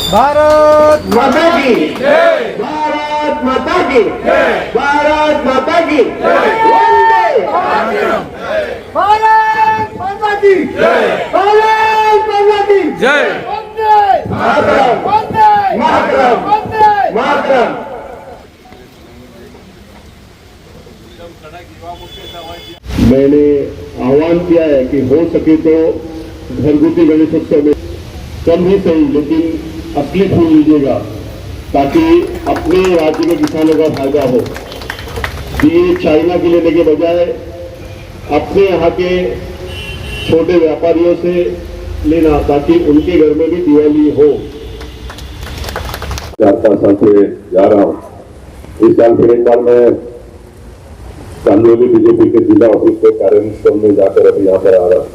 भारत माता की जय, भारत माता की जय, भारत माता की जय, वंदे मातरम, भारत माता की जय, भारत माता की जय, वंदे मातरम, वंदे मातरम, वंदे मातरम। मैंने आह्वान किया है कि हो सके तो घरगुती गणेशोत्सव में कम ही सही लेकिन असली फूल लीजिएगा ताकि अपने राज्य के किसानों का फायदा हो। दिए चाइना के लेने के बजाय अपने यहाँ के छोटे व्यापारियों से लेना ताकि उनके घर में भी दिवाली हो। 4-5 साल से जा रहा हूँ। इस साल फिर एक बार मैं कानूनी बीजेपी के जिला ऑफिस के कार्यालय में जाकर अभी यहाँ पर आ रहा हूँ।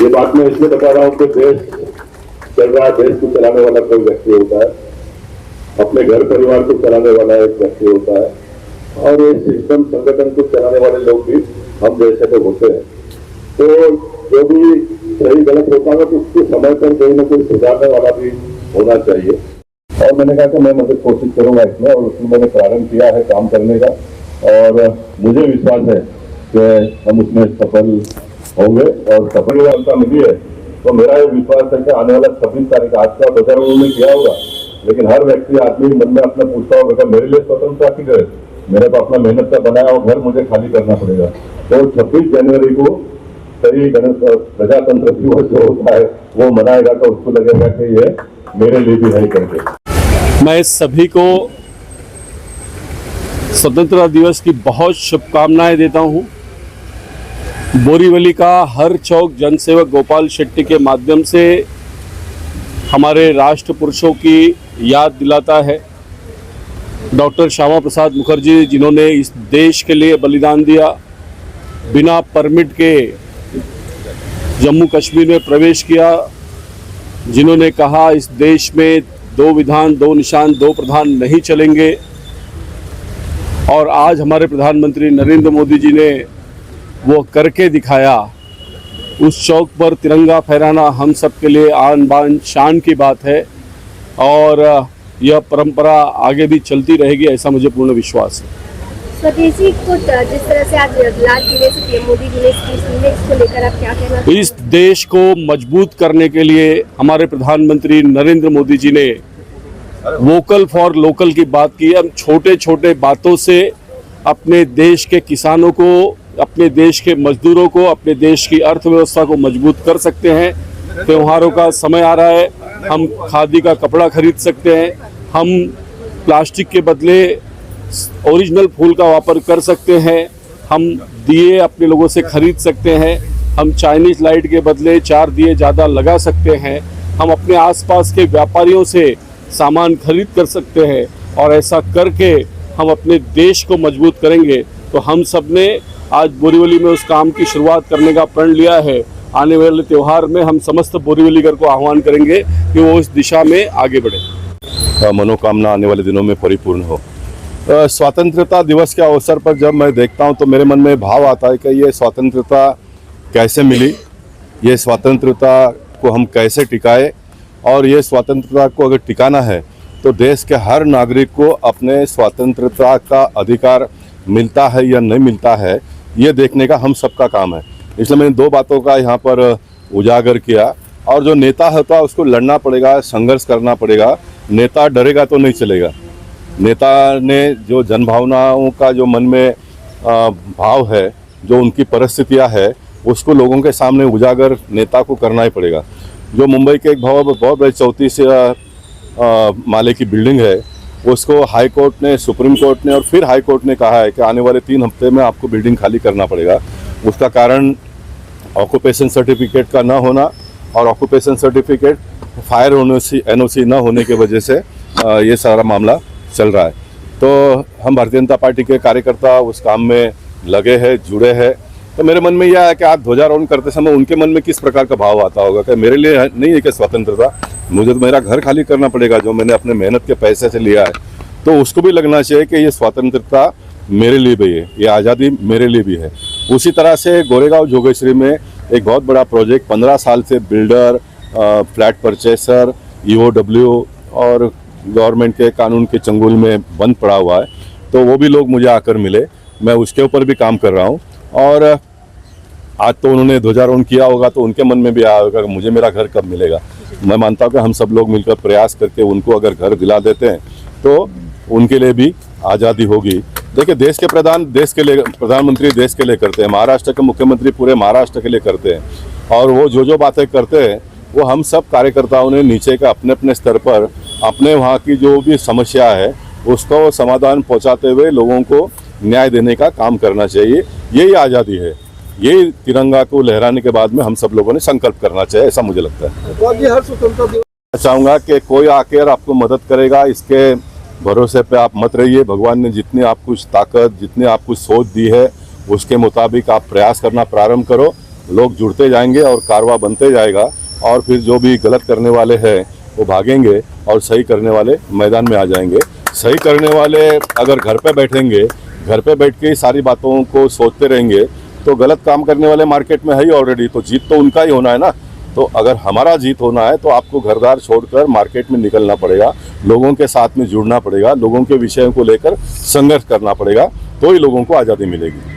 ये बात मैं इसलिए बता रहा हूँ कि देश चल रहा है, देश को चलाने वाला कोई व्यक्ति होता है, अपने घर परिवार को चलाने वाला एक व्यक्ति होता है और ये सिस्टम संगठन को चलाने वाले लोग भी हम जैसे तो होते हैं। तो जो भी सही गलत होता है तो उसके समय पर कोई ना कोई सुधारने वाला भी होना चाहिए और मैंने कहा कि मैं मदद कोशिश करूंगा इसमें और उसमें मैंने प्रारंभ किया है काम करने का और मुझे विश्वास है कि हम उसमें सफल होंगे और सफलता मिली है तो मेरा ये विश्वास है कि आने वाला 26 तारीख आज का प्रचार उन्होंने किया होगा लेकिन हर व्यक्ति आदमी मन में अपना पूछता होगा मेरे लिए स्वतंत्रता की गए, मेरे को अपना मेहनत का बनाया और घर मुझे खाली करना पड़ेगा। तो 26 जनवरी को सही गणेश प्रजातंत्र दिवस जो होता है वो मनाएगा तो उसको लगेगा कि ये मेरे लिए भी है करके। मैं सभी को स्वतंत्रता दिवस की बहुत शुभकामनाएं देता हूं। बोरीवली का हर चौक जनसेवक गोपाल शेट्टी के माध्यम से हमारे राष्ट्र पुरुषों की याद दिलाता है। डॉक्टर श्यामा प्रसाद मुखर्जी जिन्होंने इस देश के लिए बलिदान दिया, बिना परमिट के जम्मू कश्मीर में प्रवेश किया, जिन्होंने कहा इस देश में 2 विधान 2 निशान 2 प्रधान नहीं चलेंगे और आज हमारे प्रधानमंत्री नरेंद्र मोदी जी ने वो करके दिखाया। उस चौक पर तिरंगा फहराना हम सब के लिए आन बान शान की बात है और यह परंपरा आगे भी चलती रहेगी, ऐसा मुझे पूर्ण विश्वास है। स्वदेशी को जिस तरह से आज लाल किले से पीएम मोदी जी ने इसको लेकर आप क्या कहना? इस देश को मजबूत करने के लिए हमारे प्रधानमंत्री नरेंद्र मोदी जी ने वोकल फॉर लोकल की बात की। हम छोटे छोटे बातों से अपने देश के किसानों को, अपने देश के मजदूरों को, अपने देश की अर्थव्यवस्था को मजबूत कर सकते हैं। त्योहारों का समय आ रहा है, हम खादी का कपड़ा खरीद सकते हैं, हम प्लास्टिक के बदले ओरिजिनल फूल का वापर कर सकते हैं, हम दिए अपने लोगों से खरीद सकते हैं, हम चाइनीज लाइट के बदले 4 दिए ज़्यादा लगा सकते हैं, हम अपने आसपास के व्यापारियों से सामान खरीद कर सकते हैं और ऐसा करके हम अपने देश को मजबूत करेंगे। तो हम सब ने आज बोरीवली में उस काम की शुरुआत करने का प्रण लिया है। आने वाले त्यौहार में हम समस्त बोरीवलीगर को आह्वान करेंगे कि वो इस दिशा में आगे बढ़े, मनोकामना आने वाले दिनों में परिपूर्ण हो। स्वतंत्रता दिवस के अवसर पर जब मैं देखता हूं तो मेरे मन में भाव आता है कि ये स्वतंत्रता कैसे मिली, ये स्वतंत्रता को हम कैसे टिकाए और ये स्वतंत्रता को अगर टिकाना है तो देश के हर नागरिक को अपने स्वतंत्रता का अधिकार मिलता है या नहीं मिलता है, ये देखने का हम सबका काम है। इसलिए मैंने 2 बातों का यहाँ पर उजागर किया और जो नेता होता है उसको लड़ना पड़ेगा, संघर्ष करना पड़ेगा। नेता डरेगा तो नहीं चलेगा। नेता ने जो जनभावनाओं का जो मन में भाव है, जो उनकी परिस्थितियाँ है, उसको लोगों के सामने उजागर नेता को करना ही पड़ेगा। जो मुंबई के एक बहुत बड़ी 34 माले की बिल्डिंग है, उसको हाई कोर्ट ने, सुप्रीम कोर्ट ने और फिर हाई कोर्ट ने कहा है कि आने वाले 3 हफ्ते में आपको बिल्डिंग खाली करना पड़ेगा। उसका कारण ऑक्यूपेशन सर्टिफिकेट का ना होना और ऑक्यूपेशन सर्टिफिकेट फायर एनओसी ना होने की वजह से ये सारा मामला चल रहा है। तो हम भारतीय जनता पार्टी के कार्यकर्ता उस काम में लगे हैं, जुड़े हैं। तो मेरे मन में यह है कि आप ध्वजारोहण करते समय उनके मन में किस प्रकार का भाव आता होगा कि मेरे लिए नहीं है कि स्वतंत्रता, मुझे तो मेरा घर खाली करना पड़ेगा जो मैंने अपने मेहनत के पैसे से लिया है। तो उसको भी लगना चाहिए कि ये स्वतंत्रता मेरे लिए भी है, ये आज़ादी मेरे लिए भी है। उसी तरह से गोरेगांव जोगेश्वरी में एक बहुत बड़ा प्रोजेक्ट 15 साल से बिल्डर फ्लैट परचेसर, EOW और गवर्नमेंट के कानून के चंगुल में बंद पड़ा हुआ है, तो वो भी लोग मुझे आकर मिले। मैं उसके ऊपर भी काम कर रहा हूँ। और आज तो उन्होंने ध्वजारोहण किया होगा तो उनके मन में भी आया होगा कि मुझे मेरा घर कब मिलेगा। मैं मानता हूँ कि हम सब लोग मिलकर प्रयास करके उनको अगर घर दिला देते हैं तो उनके लिए भी आज़ादी होगी। देखिए, देश के प्रधानमंत्री देश के लिए करते हैं, महाराष्ट्र के मुख्यमंत्री पूरे महाराष्ट्र के लिए करते हैं, और वो जो बातें करते हैं वो हम सब कार्यकर्ताओं ने नीचे का अपने अपने स्तर पर अपने वहाँ की जो भी समस्या है उसको समाधान पहुँचाते हुए लोगों को न्याय देने का काम करना चाहिए। यही आज़ादी है। यही तिरंगा को लहराने के बाद में हम सब लोगों ने संकल्प करना चाहिए, ऐसा मुझे लगता है। मैं चाहूँगा कि कोई आकर आपको मदद करेगा, इसके भरोसे पे आप मत रहिए। भगवान ने जितनी आपको ताकत, जितनी आपको सोच दी है, उसके मुताबिक आप प्रयास करना प्रारंभ करो। लोग जुड़ते जाएंगे और कारवा बनते जाएगा, और फिर जो भी गलत करने वाले हैं वो भागेंगे और सही करने वाले मैदान में आ जाएंगे। सही करने वाले अगर घर पे बैठेंगे, घर पे बैठ के सारी बातों को सोचते रहेंगे, तो गलत काम करने वाले मार्केट में है ही ऑलरेडी, तो जीत तो उनका ही होना है ना। तो अगर हमारा जीत होना है तो आपको घरदार छोड़कर मार्केट में निकलना पड़ेगा, लोगों के साथ में जुड़ना पड़ेगा, लोगों के विषयों को लेकर संघर्ष करना पड़ेगा, तो ही लोगों को आज़ादी मिलेगी।